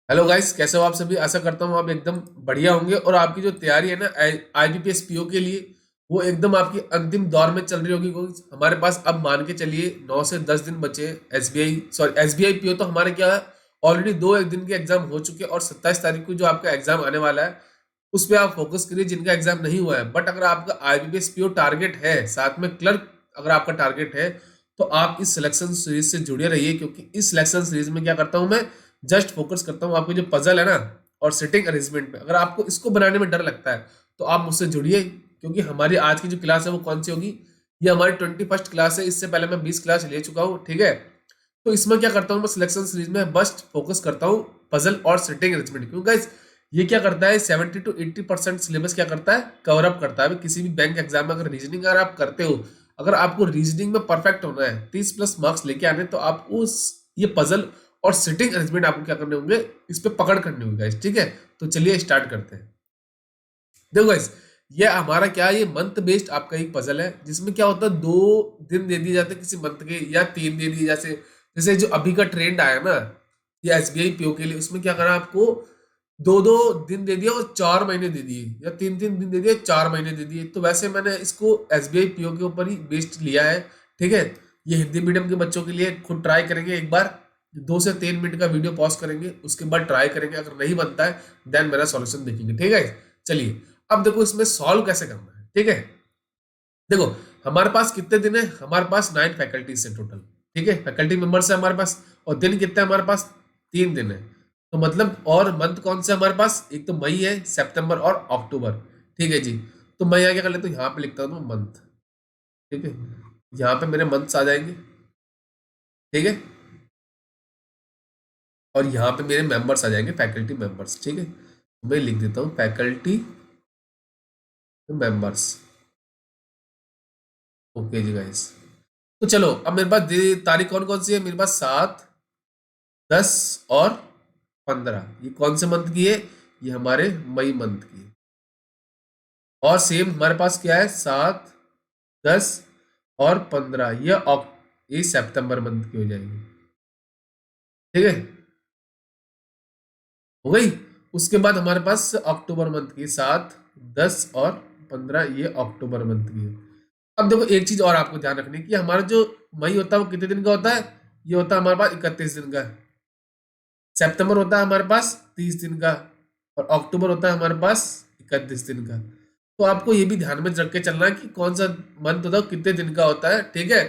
Hello guys, कैसे हो आप सभी। आशा करता हूँ आप एकदम बढ़िया होंगे और आपकी जो तैयारी है ना आईबीपीएस पीओ के लिए वो एकदम आपकी अंतिम दौर में चल रही होगी, क्योंकि हमारे पास अब मान के चलिए 9 से 10 दिन बचे हैं। एसबीआई पीओ तो हमारे क्या है, ऑलरेडी दो एक दिन के एग्जाम हो चुके हैं और 27 तारीख को जो आपका एग्जाम आने वाला है उस पर आप फोकस करिए, जिनका एग्जाम नहीं हुआ है। बट अगर आपका आईबीपीएस पीओ टारगेट है, साथ में क्लर्क अगर आपका टारगेट है, तो आप इस सिलेक्शन सीरीज से जुड़े रहिए, क्योंकि इस सिलेक्शन सीरीज में क्या करता हूं मैं, जस्ट फोकस करता हूँ आपके जो पजल है ना और सिटिंग अरेंजमेंट में। अगर आपको इसको बनाने में डर लगता है तो आप मुझसे जुड़िए, क्योंकि हमारी आज की जो क्लास है वो कौन सी होगी, ये हमारी 21st क्लास है। इससे पहले मैं 20 क्लास ले चुका हूँ, ठीक है। तो इसमें क्या करता हूँ मैं, सिलेक्शन सीरीज में बस फोकस करता हूँ पजल और सिटिंग अरेंजमेंट, क्योंकि गाइस ये क्या करता है, 70 to 80% सिलेबस क्या करता है, कवर अप करता है। किसी भी बैंक एग्जाम में अगर रीजनिंग अगर आप करते हो, अगर आपको रीजनिंग में परफेक्ट होना है, 30+ मार्क्स लेके आने, तो आपको ये पजल और सिटिंग अरेंजमेंट आपको क्या करने होंगे, इस पे पकड़ करनी होगी गाइस, ठीक है। तो चलिए स्टार्ट करते हैं। देखो गाइस, ये हमारा क्या है, ये मंथ बेस्ड आपका एक पजल है, जिसमें क्या होता है, 2 दिन दे दिए जाते हैं किसी मंथ के, या 3 दे दिए। जैसे जैसे जो अभी का ट्रेंड आया ना, ये एसबीआई पीओ के लिए, उसमें क्या करा आपको, 2 2 दिन दे दिया और 4 महीने दे दिए, या 3 3 दिन दे दिए, 4 महीने दे दिए। तो वैसे मैंने इसको एसबीआई पीओ के ऊपर ही बेस्ड लिया है, ठीक है। ये हिंदी मीडियम के बच्चों के लिए खुद ट्राई करेंगे एक बार, 2 से 3 मिनट का वीडियो पॉज करेंगे, उसके बाद ट्राई करेंगे। अगर नहीं बनता है देन मेरा सॉल्यूशन देखेंगे, ठीक है। चलिए, अब देखो इसमें सॉल्व कैसे करना है, ठीक है। देखो, हमारे पास कितने दिन है, हमारे पास 9 फैकल्टीज है टोटल, ठीक है। फैकल्टी मेंबर्स है हमारे पास, और दिन कितने हैं हमारे पास, 3 दिन है। तो मतलब, और मंथ कौन से हमारे पास, एक तो मई है, सितंबर और अक्टूबर, ठीक है जी। तो मैं यहाँ क्या कर लेता हूँ, यहाँ पे लिखता हूँ मंथ, ठीक है। यहाँ पे मेरे मंथ्स आ जाएंगे, ठीक है। और यहाँ पे मेरे मेंबर्स आ जाएंगे, फैकल्टी मेंबर्स, ठीक है। तो मैं लिख देता हूँ फैकल्टी मेंबर्स। ओके जी गाइस। तो चलो, अब मेरे पास तारीख कौन कौन सी है, मेरे पास 7 10 और 15, ये कौन से मंथ की है, ये हमारे मई मंथ की है। और सेम हमारे पास क्या है, 7 10 और 15, ये सितंबर मंथ की हो जाएगी, ठीक है। हो गई। उसके बाद हमारे पास अक्टूबर मंथ की, 7 10 और 15, ये अक्टूबर मंथ की है। अब देखो, एक चीज और आपको ध्यान रखनी कि हमारा जो मई होता है वो कितने दिन का होता है, ये होता है हमारे पास 31 दिन का। सितंबर होता है हमारे पास 30 दिन का, और अक्टूबर होता है हमारे पास 31 दिन का। तो आपको ये भी ध्यान में रख के चलना है कि कौन सा मंथ होता है, कितने दिन का होता है, ठीक है।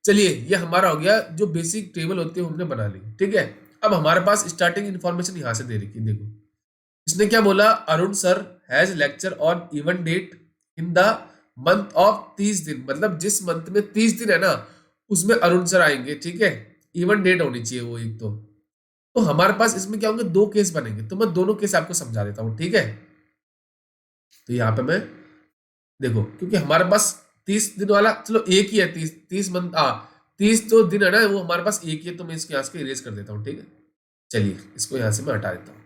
चलिए, ये हमारा हो गया, जो बेसिक टेबल होती है हमने बना ली, ठीक है। अब हमारे पास स्टार्टिंग इन्फॉर्मेशन यहाँ से दे रखी है, देखो। इसने क्या बोला, Arun sir has lecture on even date in the month of 30 दिन, मतलब जिस मंथ में 30 दिन है ना, उसमें अरुण सर आएंगे, ठीक है। इवन डेट होनी चाहिए वो एक तो हमारे पास इसमें क्या होंगे, दो केस बनेंगे, तो मैं दोनों केस आपको समझा देता हूं, ठीक है। तो यहाँ पे मैं, देखो, क्योंकि हमारे पास 30 दिन वाला, चलो एक ही है, 30 मंथ, 30 जो दिन है ना वो हमारे पास एक ही है, तो मैं इसको यहाँ से इरेज कर देता हूँ, ठीक है। चलिए, इसको यहाँ से मैं हटा देता हूँ,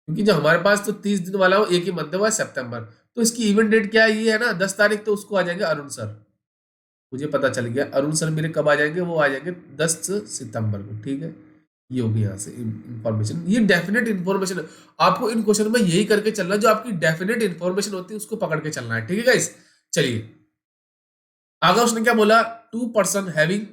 क्योंकि जो हमारे पास तो 30 दिन वाला हो, एक ही मंथ है, वो है सितंबर। तो इसकी इवेंट डेट क्या है, ये है ना 10 तारीख, तो उसको आ जाएंगे अरुण सर। मुझे पता चल गया अरुण सर मेरे कब आ जाएंगे, वो आ जाएंगे 10 सितंबर को, ठीक है। ये होगी यहाँ से इंफॉर्मेशन, ये डेफिनेट इंफॉर्मेशन है। आपको इन क्वेश्चन में यही करके चलना है, जो आपकी डेफिनेट इंफॉर्मेशन होती है उसको पकड़ के चलना है, ठीक है गाइस। चलिए, आगे उसने क्या बोला, 2 person having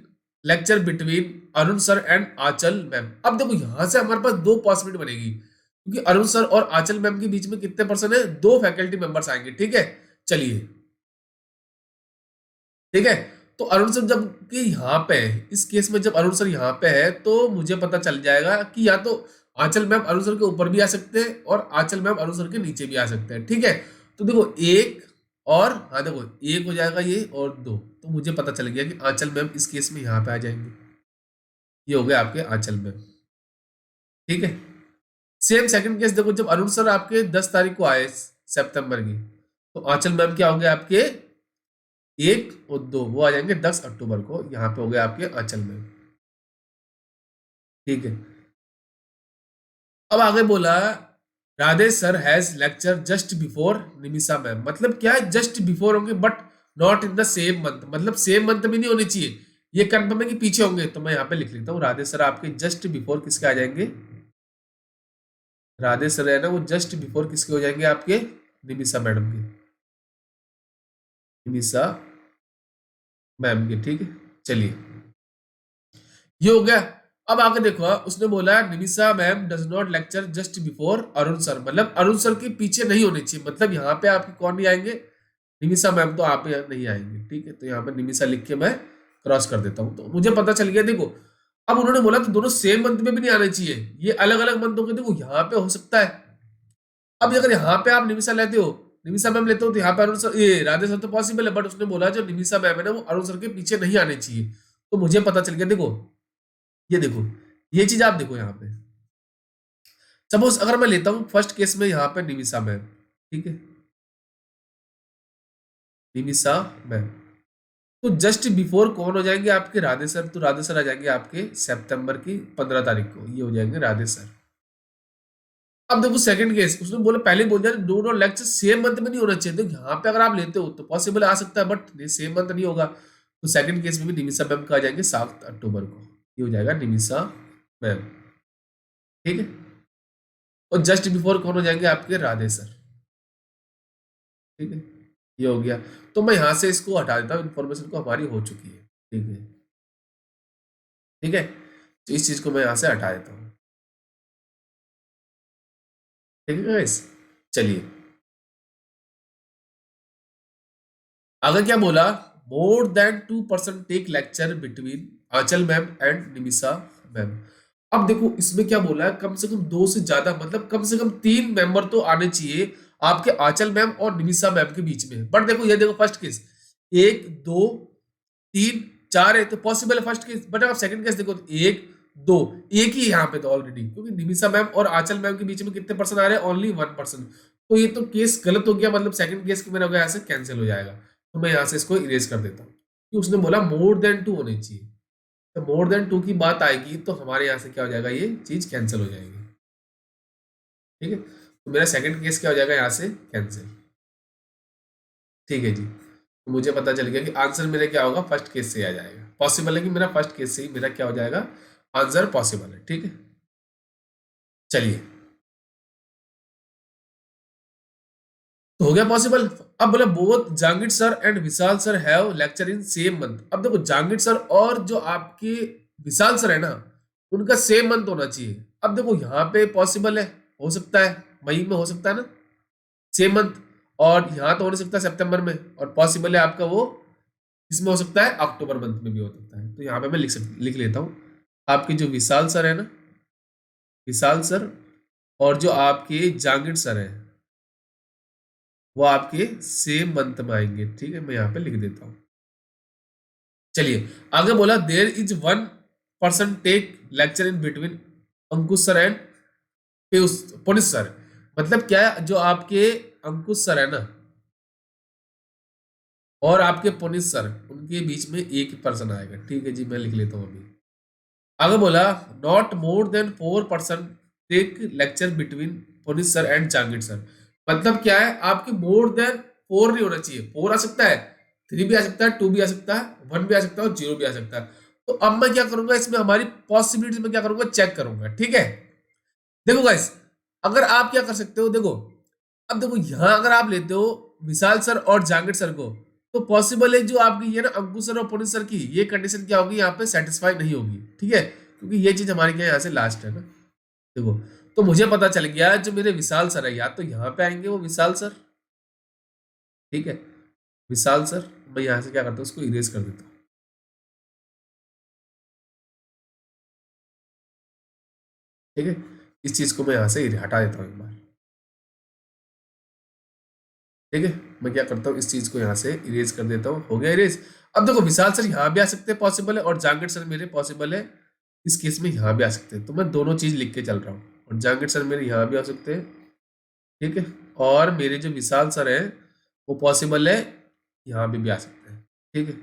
lecture between Arun sir and Aanchal ma'am. अब देखो, यहां से हमारे पास दो पॉसिबिलिटी बनेगी, क्योंकि अरुण सर और आंचल मैम के बीच में कितने पर्सन है, दो फैकल्टी मेंबर्स आएंगे, ठीक है। चलिए, ठीक है। तो अरुण सर जब कि यहाँ पे है, इस केस में जब अरुण सर यहाँ पे है, तो मुझे पता चल जाएगा कि या तो आंचल मैम अरुण सर के ऊपर भी आ सकते हैं, और आंचल मैम अरुण सर के नीचे भी आ सकते हैं, ठीक है। तो देखो, एक और, हाँ देखो, एक हो जाएगा ये, और दो, तो मुझे पता चल गया कि आंचल मैम इस केस में यहाँ पे आ जाएंगे। ये हो गया आपके आंचल मैम, ठीक है। सेम सेकंड केस देखो, जब अरुण सर आपके 10 तारीख को आए सितंबर की, तो आंचल मैम क्या होंगे आपके, एक और दो, वो आ जाएंगे 10 अक्टूबर को, यहाँ पे हो गए आपके आंचल में, ठीक है। अब आगे बोला, Radhe sir has lecture just before Nimisha ma'am. मतलब क्या है, जस्ट बिफोर होंगे but not in the same month, मतलब सेम मंथ में नहीं होनी चाहिए, ये कंफर्म है कि पीछे होंगे। तो मैं यहाँ पे लिख लेता हूँ, राधे सर आपके जस्ट बिफोर किसके आ जाएंगे, राधे सर है ना, वो जस्ट बिफोर किसके हो जाएंगे, आपके निमिषा मैडम के, निमिषा मैम के, ठीक है। चलिए, ये हो गया। अब आगे देखो, उसने बोला Nimisha ma'am does not lecture just before Arun sir, मतलब अरुण सर के पीछे नहीं होने चाहिए, मतलब यहाँ पे आपके कौन नहीं आएंगे, निमिषा मैम तो आप यहाँ नहीं आएंगे, ठीक है। तो यहाँ पे निमिषा लिख के मैं क्रॉस कर देता हूँ, तो मुझे पता चल गया। देखो, अब उन्होंने बोला कि दोनों सेम मंथ में भी नहीं आने चाहिए, ये अलग अलग मंथ होंगे। देखो यहाँ पे हो सकता है, अब अगर यहाँ पे आप निमिषा लेते हो, निमिषा मैम लेते हो, तो यहाँ पे अरुण सर, ये राधे सर तो पॉसिबल है, बट उसने बोला जो निमिषा मैम है ना, वो अरुण सर के पीछे नहीं आने चाहिए। तो मुझे पता चल गया। देखो, ये देखो, ये चीज आप देखो यहाँ पे, सपोज अगर मैं लेता हूँ फर्स्ट केस में यहाँ पे निमिषा मैम, ठीक है, निमिषा मैम, तो जस्ट बिफोर कौन हो जाएंगे आपके, राधे सर। तो राधे सर आ जाएंगे आपके सितंबर की 15 तारीख को, ये हो जाएंगे राधे सर। अब देखो सेकंड केस, उसने बोला पहले बोल दिया do not lecture same month में नहीं होना चाहिए। तो यहाँ पे अगर आप लेते हो तो पॉसिबल आ सकता है, बट सेम मंथ नहीं होगा। तो सेकंड केस में भी निमिषा मैम का आ जाएंगे 7 अक्टूबर को, ये हो जाएगा निमिषा मैम, ठीक है। और जस्ट बिफोर कौन हो जाएंगे आपके, राधे सर, ठीक है। ये हो गया। तो मैं यहां से इसको हटा देता हूँ, इन्फॉर्मेशन को हमारी हो चुकी है, ठीक है, ठीक है। तो इस चीज को मैं यहां से हटा देता हूँ, ठीक है गाइस। चलिए, आगे क्या बोला, more than 2% take lecture between Aanchal ma'am and Nimisha ma'am. अब देखो इसमें क्या बोला है, कम से कम 2 से ज्यादा, मतलब कम से कम 3 मेंबर तो आने चाहिए आपके आंचल मैम और निमिषा मैम के बीच में। बट देखो, ये देखो फर्स्ट केस 1 2 3 4 है, तो पॉसिबल है फर्स्ट केस। बट आप सेकंड केस देखो तो 1 2, एक ही यहाँ पे तो ऑलरेडी, क्योंकि निमिषा मैम और आंचल मैम के बीच में कितने पर्सन आ रहे हैं, ओनली 1 पर्सन। तो ये तो केस गलत हो गया, मतलब सेकंड केस मेरा हो गया, यहाँ से कैंसिल हो जाएगा। तो मैं यहाँ से इसको इरेज कर देता हूँ, कि उसने बोला मोर देन 2 होने चाहिए। तो मोर देन 2 की बात आएगी तो हमारे यहाँ से क्या हो जाएगा, ये चीज कैंसिल हो जाएगी, ठीक है। तो मेरा सेकंड केस क्या हो जाएगा, यहाँ से कैंसिल, ठीक है जी। तो मुझे पता चल गया कि आंसर मेरा क्या होगा, फर्स्ट केस से आ जाएगा। पॉसिबल है कि मेरा फर्स्ट केस से ही मेरा क्या हो जाएगा, आंसर पॉसिबल है, ठीक है। चलिए, तो हो गया पॉसिबल। अब बोला both Jahangir sir and Vishal sir have lecture in same month. अब देखो जहांगीर सर और जो आपके विशाल सर है ना, उनका सेम मंथ होना चाहिए। अब देखो यहाँ पे पॉसिबल है, हो सकता है मई में हो सकता है ना सेम मंथ, और यहाँ तो हो नहीं सकता सितंबर में, और पॉसिबल है आपका वो इसमें हो सकता है अक्टूबर मंथ में भी हो सकता है। तो यहाँ पे मैं लिख लेता हूँ, आपके जो विशाल सर है ना, विशाल सर, और जो आपके जहांगीर सर है, वो आपके सेम मंथ में आएंगे, ठीक है। मैं यहाँ पे लिख देता हूँ। चलिए, आगे बोला there is 1 person take lecture in between Ankush sir and Punish sir. मतलब क्या है, जो आपके अंकुश सर है ना और आपके पुनिश सर, उनके बीच में एक पर्सन आएगा, ठीक है जी। मैं लिख लेता हूँ अभी। आगे बोला not more than 4 person take lecture between Punish sir and Jahangir sir. मतलब क्या है, आपके मोर देन 4 नहीं होना चाहिए। 4 आ सकता है, 3 भी आ सकता है, 2 भी आ सकता है, 1 भी आ सकता है और 0 भी आ सकता है। तो अब मैं क्या करूंगा, इसमें हमारी पॉसिबिलिटीज में क्या करूंगा, चेक करूंगा, ठीक है। देखो गाइस, अगर आप क्या कर सकते हो, देखो अब देखो यहाँ अगर आप लेते हो विशाल सर और जहांगीर सर को, तो पॉसिबल है जो आपकी ये ना अंकुश सर और पुनीत सर की ये कंडीशन क्या होगी, यहाँ पे सेटिस्फाई नहीं होगी, ठीक है। क्योंकि ये चीज हमारे क्या यहाँ से लास्ट है ना, देखो। तो मुझे पता चल गया जो मेरे विशाल सर है, या तो यहाँ पे आएंगे वो विशाल सर, ठीक है, विशाल सर। मैं यहाँ से क्या करता हूँ, उसको इरेज कर देता हूँ, ठीक है। इस चीज को मैं यहाँ से हटा देता हूँ एक बार, ठीक है। मैं क्या करता हूँ, इस चीज को यहाँ से इरेज कर देता हूँ, हो गया इरेज। अब देखो विशाल सर यहाँ भी आ सकते हैं, पॉसिबल है, और जहांगीर सर मेरे पॉसिबल है इस केस में यहाँ भी आ सकते हैं। तो मैं दोनों चीज लिख के चल रहा हूँ, और जहांगीर सर मेरे यहाँ भी आ सकते हैं, ठीक है। और मेरे जो विशाल सर हैं वो पॉसिबल है यहाँ भी आ सकते हैं, ठीक है।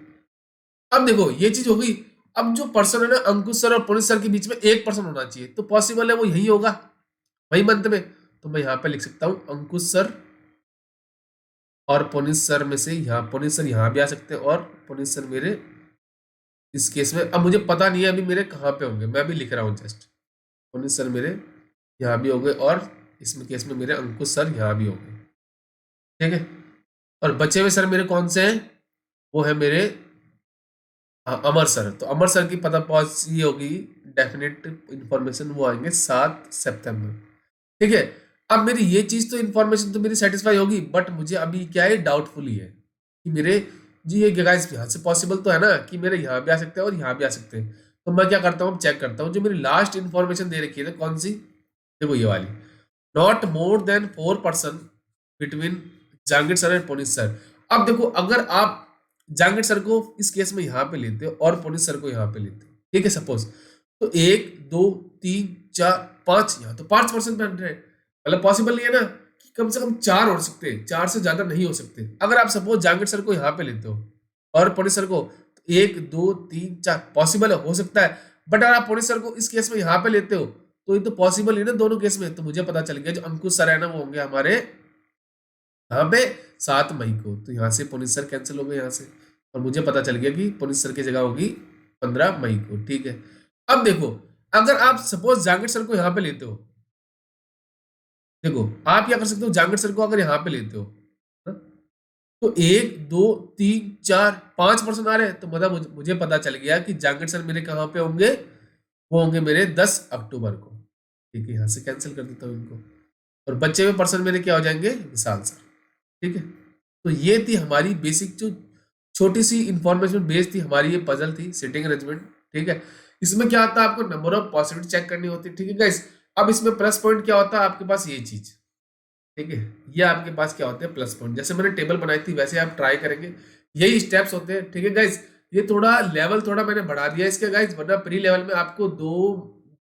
अब देखो ये चीज हो गई। अब जो पर्सन है ना अंकुश सर और पुनीत सर के बीच में एक पर्सन होना चाहिए, तो पॉसिबल है वो यही होगा, वही मंथ में। तो मैं यहाँ पे लिख सकता हूँ अंकुश सर और पुनीत सर में से यहाँ पुनीत सर यहाँ भी आ सकते हैं, और पुनीत सर मेरे इस केस में, अब मुझे पता नहीं है अभी मेरे कहाँ पे होंगे, मैं भी लिख रहा हूँ जस्ट। पुनीत सर मेरे यहाँ भी हो गए, और इसमें केस में मेरे अंकुश सर यहाँ भी होंगे, ठीक है। और बचे हुए सर मेरे कौन से हैं, वो है मेरे अमर सर। तो अमर सर की पता पॉलिसी होगी डेफिनेट इंफॉर्मेशन, वो आएंगे 7 सितंबर, ठीक है। अब मेरी ये चीज तो इंफॉर्मेशन तो मेरी सेटिस्फाई होगी, बट मुझे अभी क्या है, डाउटफुल ही है कि मेरे जी ये गाइस यहाँ से पॉसिबल तो है ना कि मेरे यहाँ भी आ सकते हैं और यहाँ भी आ सकते हैं। तो मैं क्या करता हूँ, चेक करता हूँ जो मेरी लास्ट इंफॉर्मेशन दे रखी है ना, कौन सी, देखो ये वाली, not more than 4% between Jahangir sir and Puneet sir. अब देखो अगर आप जहांगीर सर को इस केस में यहाँ पे लेते हो और पुनीत सर को यहाँ पे लेते हो, ठीक है सपोज, तो 1 2 3 4 5, यहाँ तो 5% पे 100, मतलब पॉसिबल नहीं है ना कि कम से कम 4 हो सकते हैं, 4 से ज्यादा नहीं हो सकते। अगर आप सपोज जहांगीर सर को यहाँ पे लेते हो और पुनीत सर को, तो 1 2 3 4 पॉसिबल हो सकता है। बट अगर आप पुनीत सर को इस केस में यहाँ पे लेते हो तो ये तो पॉसिबल ही ना दोनों केस में। तो मुझे पता चल गया जो अंकुश सर है ना वो होंगे हमारे यहाँ पे 7 मई को। तो यहाँ से पुनीत सर कैंसिल हो गए यहाँ से, और मुझे पता चल गया कि पुनीत सर की जगह होगी 15 मई को, ठीक है। अब देखो अगर आप सपोज जहांगीर सर को यहाँ पे लेते हो, देखो आप क्या कर सकते हो, जहांगीर सर को अगर यहाँ पे लेते हो ना, तो 1 2 3 4 5% आ रहे हैं, तो मतलब मुझे पता चल गया कि जहांगीर सर मेरे कहाँ पे होंगे, वो होंगे मेरे 10 अक्टूबर को, ठीक है। यहाँ से कैंसिल कर देता हूँ इनको, और बचे हुए पर्सन मेरे क्या हो जाएंगे, विशाल सर, ठीक है। तो ये थी हमारी बेसिक जो छोटी सी इंफॉर्मेशन बेस्ड थी हमारी, ये पजल थी सिटिंग अरेंजमेंट, ठीक है। इसमें क्या होता है, आपको नंबर ऑफ पॉसिबिलिटी चेक करनी होती है, ठीक है गाइस। अब इसमें प्लस पॉइंट क्या होता है आपके पास, ये चीज, ठीक है, ये आपके पास क्या होते हैं प्लस पॉइंट। जैसे मैंने टेबल बनाई थी वैसे आप ट्राई करेंगे, यही स्टेप्स होते हैं, ठीक है गाइस। ये थोड़ा लेवल थोड़ा मैंने बढ़ा दिया इसके गाइस, वरना प्री लेवल में आपको 2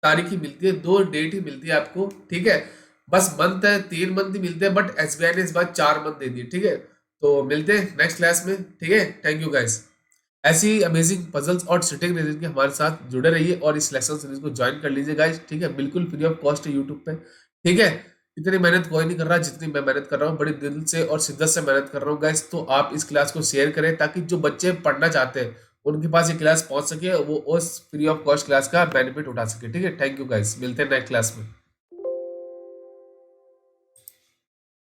तारीख ही मिलती है, 2 डेट ही मिलती है आपको, ठीक है। बस मंथ है, 3 मंथ ही मिलते हैं, बट एसबीआई ने इस बार 4 मंथ दे दिए, ठीक है। तो मिलते हैं नेक्स्ट क्लास में, ठीक है। Thank you guys. ऐसी अमेजिंग पजल्स और सिटिंग रीजन के हमारे साथ जुड़े रहिए और इस लेसन सीरीज को ज्वाइन कर लीजिए गाइस, ठीक है। बिल्कुल फ्री ऑफ कॉस्ट है यूट्यूब पे, ठीक है। इतनी मेहनत कोई नहीं कर रहा जितनी मैं मेहनत कर रहा हूँ, बड़ी दिल से और शिद्दत से मेहनत कर रहा हूँ गाइस। तो आप इस क्लास को शेयर करें ताकि जो बच्चे पढ़ना चाहते हैं उनके पास ये क्लास पहुंच सके, वो उस फ्री ऑफ कॉस्ट क्लास का बेनिफिट उठा सके, ठीक है। थैंक यू गाइस, मिलते हैं नेक्स्ट क्लास में।